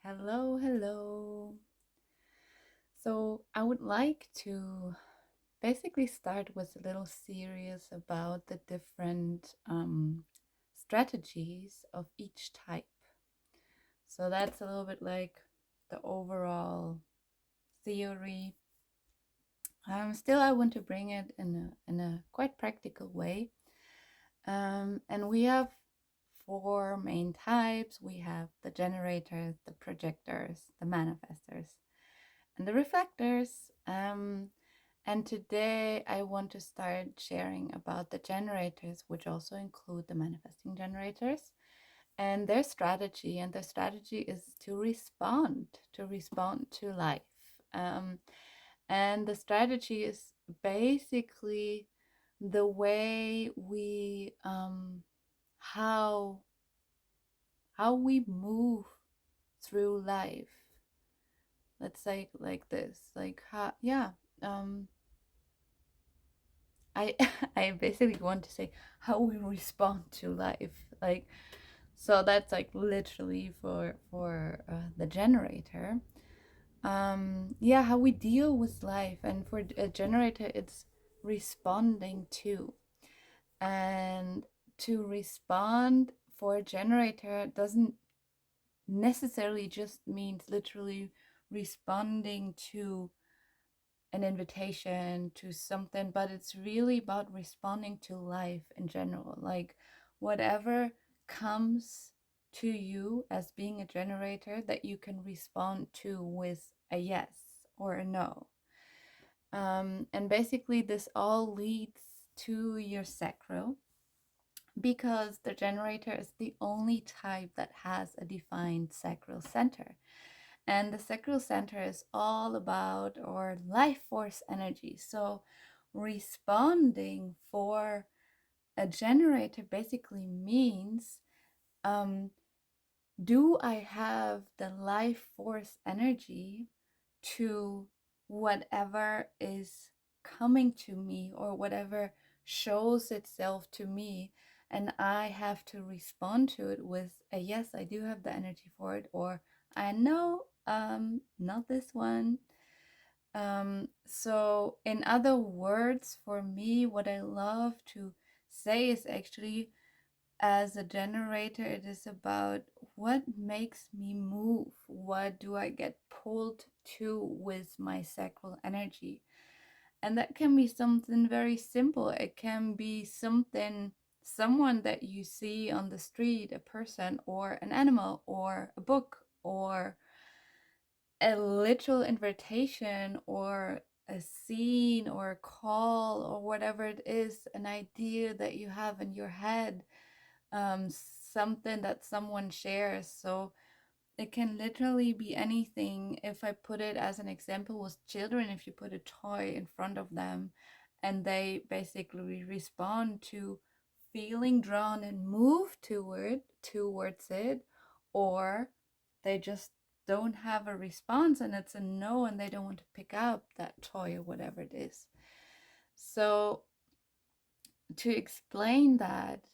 Hello, hello. So, I would like to basically start with a little series about the different strategies of each type. So, that's a little bit like the overall theory. Still, I want to bring it in a quite practical way. And we have four main types. We have the generators, the projectors, the manifestors, and the reflectors. And today I want to start sharing about the generators, which also include the manifesting generators and their strategy. And their strategy is to respond to life. Um, and the strategy is basically the way we how how we move through life. Let's say like this, like how um I I basically want to say how we respond to life. Like, so that's like literally for the generator. Yeah, how we deal with life, and for a generator it's responding to. And to respond for a generator doesn't necessarily just means literally responding to an invitation to something, but it's really about responding to life in general. Like, whatever comes to you as being a generator, that you can respond to with a yes or a no. And basically, this all leads to your sacral, because the generator is the only type that has a defined sacral center. And the sacral center is all about our life force energy. So, responding for a generator basically means, um, do I have the life force energy to whatever is coming to me or whatever shows itself to me, and I have to respond to it with a yes, I do have the energy for it, or I know, not this one. So in other words, for me, what I love to say is actually, as a generator, it is about what makes me move. What do I get pulled to with my sacral energy? And that can be something very simple. It can be someone that you see on the street, a person or an animal or a book or a literal invitation or a scene or a call or whatever it is, an idea that you have in your head, something that someone shares. So it can literally be anything. If I put it as an example with children, if you put a toy in front of them and they basically respond to feeling drawn and move towards it, or they just don't have a response and it's a no and they don't want to pick up that toy or whatever it is. So to explain that,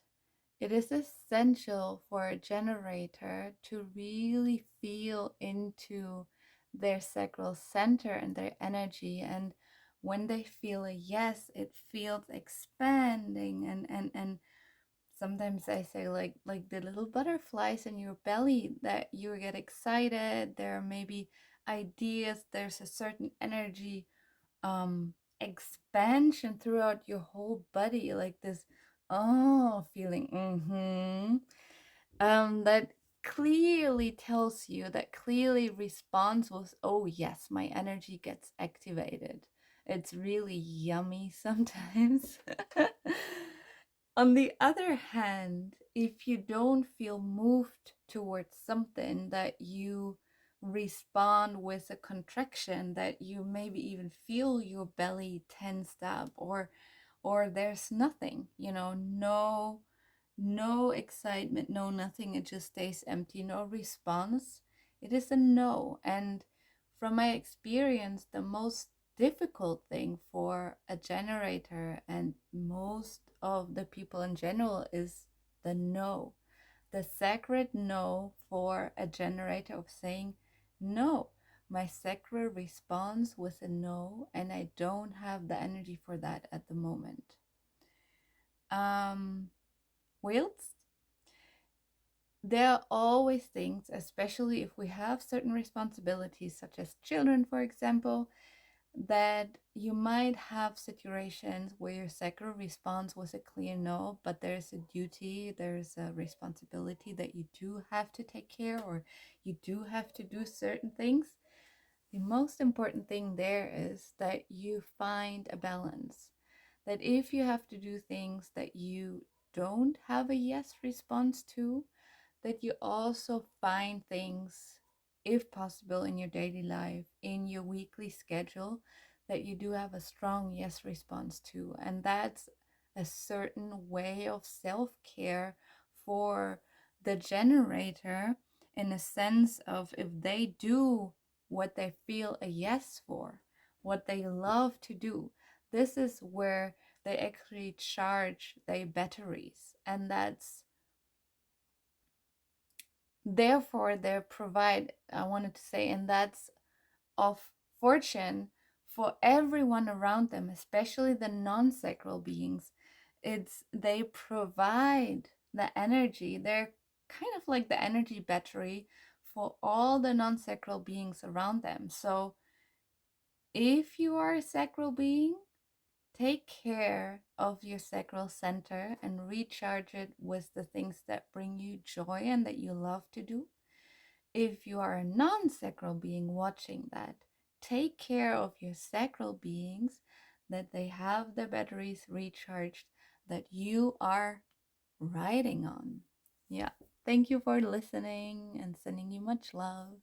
it is essential for a generator to really feel into their sacral center and their energy. And when they feel a yes, it feels expanding, and sometimes I say like the little butterflies in your belly, that you get excited. There are maybe ideas, there's a certain energy, expansion throughout your whole body, like this feeling, that clearly tells you, that clearly responds with, oh yes, my energy gets activated. It's really yummy sometimes. On the other hand, if you don't feel moved towards something, that you respond with a contraction, that you maybe even feel your belly tensed up, or there's nothing, no excitement, no nothing, it just stays empty, no response, it is a no. And from my experience, the most difficult thing for a generator and most of the people in general is the no, the sacred no for a generator of saying no. My sacral responds with a no, and I don't have the energy for that at the moment. Whilst there are always things, especially if we have certain responsibilities, such as children, for example, that you might have situations where your sacral responds with a clear no, but there's a duty, there's a responsibility that you do have to take care, or you do have to do certain things. The most important thing there is that you find a balance. That if you have to do things that you don't have a yes response to, that you also find things, if possible, in your daily life, in your weekly schedule, that you do have a strong yes response to. And that's a certain way of self care for the generator, in a sense of if they do what they feel a yes for, what they love to do, this is where they actually charge their batteries. And that's therefore they provide, I wanted to say, and that's of fortune for everyone around them, especially the non-sacral beings. It's they provide the energy. They're kind of like the energy battery for all the non-sacral beings around them. So if you are a sacral being, take care of your sacral center and recharge it with the things that bring you joy and that you love to do. If you are a non-sacral being watching that, take care of your sacral beings, that they have the batteries recharged, that you are riding on. Yeah. Thank you for listening and sending you much love.